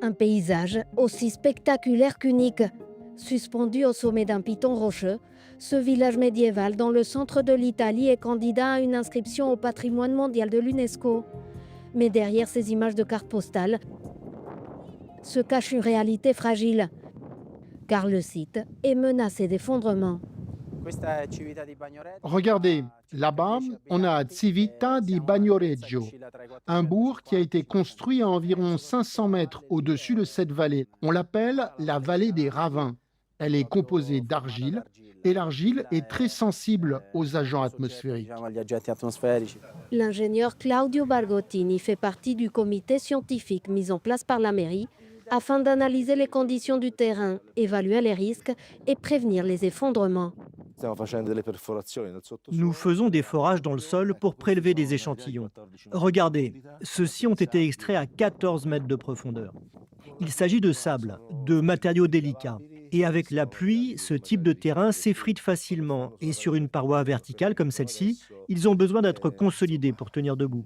Un paysage aussi spectaculaire qu'unique. Suspendu au sommet d'un piton rocheux, ce village médiéval dans le centre de l'Italie est candidat à une inscription au patrimoine mondial de l'UNESCO. Mais derrière ces images de cartes postales se cache une réalité fragile, car le site est menacé d'effondrement. Regardez, là-bas, on a Civita di Bagnoregio, un bourg qui a été construit à environ 500 mètres au-dessus de cette vallée. On l'appelle la vallée des ravins. Elle est composée d'argile et l'argile est très sensible aux agents atmosphériques. L'ingénieur Claudio Bargottini fait partie du comité scientifique mis en place par la mairie afin d'analyser les conditions du terrain, évaluer les risques et prévenir les effondrements. Nous faisons des forages dans le sol pour prélever des échantillons. Regardez, ceux-ci ont été extraits à 14 mètres de profondeur. Il s'agit de sable, de matériaux délicats. Et avec la pluie, ce type de terrain s'effrite facilement. Et sur une paroi verticale comme celle-ci, ils ont besoin d'être consolidés pour tenir debout.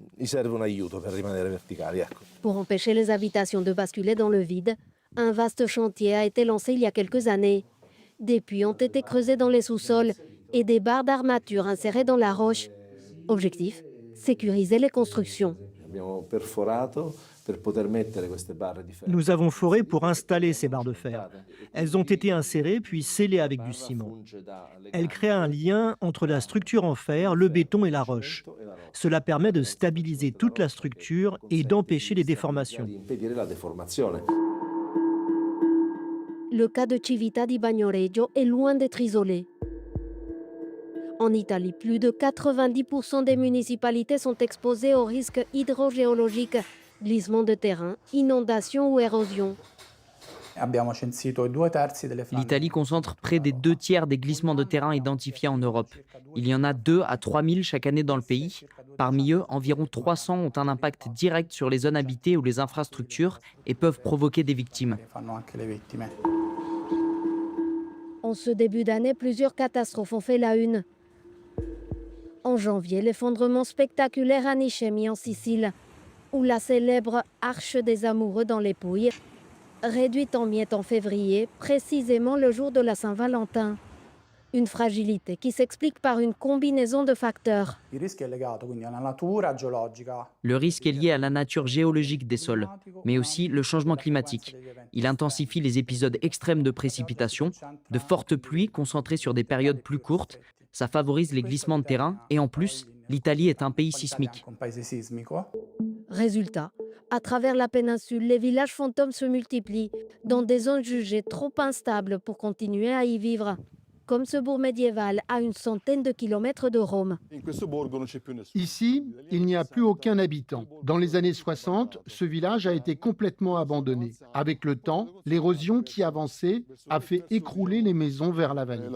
Pour empêcher les habitations de basculer dans le vide, un vaste chantier a été lancé il y a quelques années. Des puits ont été creusés dans les sous-sols et des barres d'armature insérées dans la roche. Objectif, sécuriser les constructions. Nous avons foré pour installer ces barres de fer. Elles ont été insérées puis scellées avec du ciment. Elles créent un lien entre la structure en fer, le béton et la roche. Cela permet de stabiliser toute la structure et d'empêcher les déformations. Le cas de Civita di Bagnoregio est loin d'être isolé. En Italie, plus de 90% des municipalités sont exposées aux risques hydrogéologiques, glissement de terrain, inondation ou érosion. L'Italie concentre près des 2 tiers des glissements de terrain identifiés en Europe. Il y en a 2 à 3 000 chaque année dans le pays. Parmi eux, environ 300 ont un impact direct sur les zones habitées ou les infrastructures et peuvent provoquer des victimes. En ce début d'année, plusieurs catastrophes ont fait la une. En janvier, l'effondrement spectaculaire à Nicemi en Sicile, où la célèbre Arche des Amoureux dans les Pouilles, réduite en miettes en février, précisément le jour de la Saint-Valentin. Une fragilité qui s'explique par une combinaison de facteurs. Le risque est lié à la nature géologique des sols, mais aussi le changement climatique. Il intensifie les épisodes extrêmes de précipitations, de fortes pluies concentrées sur des périodes plus courtes. Ça favorise les glissements de terrain et en plus, l'Italie est un pays sismique. Résultat, à travers la péninsule, les villages fantômes se multiplient dans des zones jugées trop instables pour continuer à y vivre. Comme ce bourg médiéval à une centaine de kilomètres de Rome. Ici, il n'y a plus aucun habitant. Dans les années 60, ce village a été complètement abandonné. Avec le temps, l'érosion qui avançait a fait écrouler les maisons vers la vallée.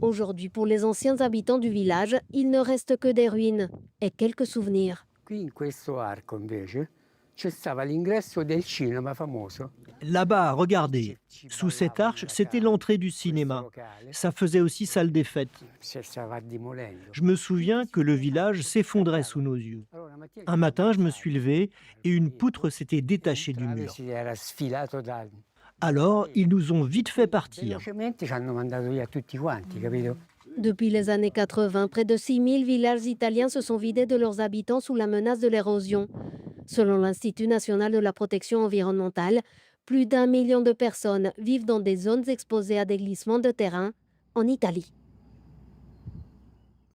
Aujourd'hui, pour les anciens habitants du village, il ne reste que des ruines et quelques souvenirs. Là-bas, regardez, sous cette arche, c'était l'entrée du cinéma. Ça faisait aussi salle des fêtes. Je me souviens que le village s'effondrait sous nos yeux. Un matin, je me suis levé et une poutre s'était détachée du mur. Alors, ils nous ont vite fait partir. Depuis les années 80, près de 6000 villages italiens se sont vidés de leurs habitants sous la menace de l'érosion. Selon l'Institut national de la protection environnementale, plus d'1 million de personnes vivent dans des zones exposées à des glissements de terrain en Italie.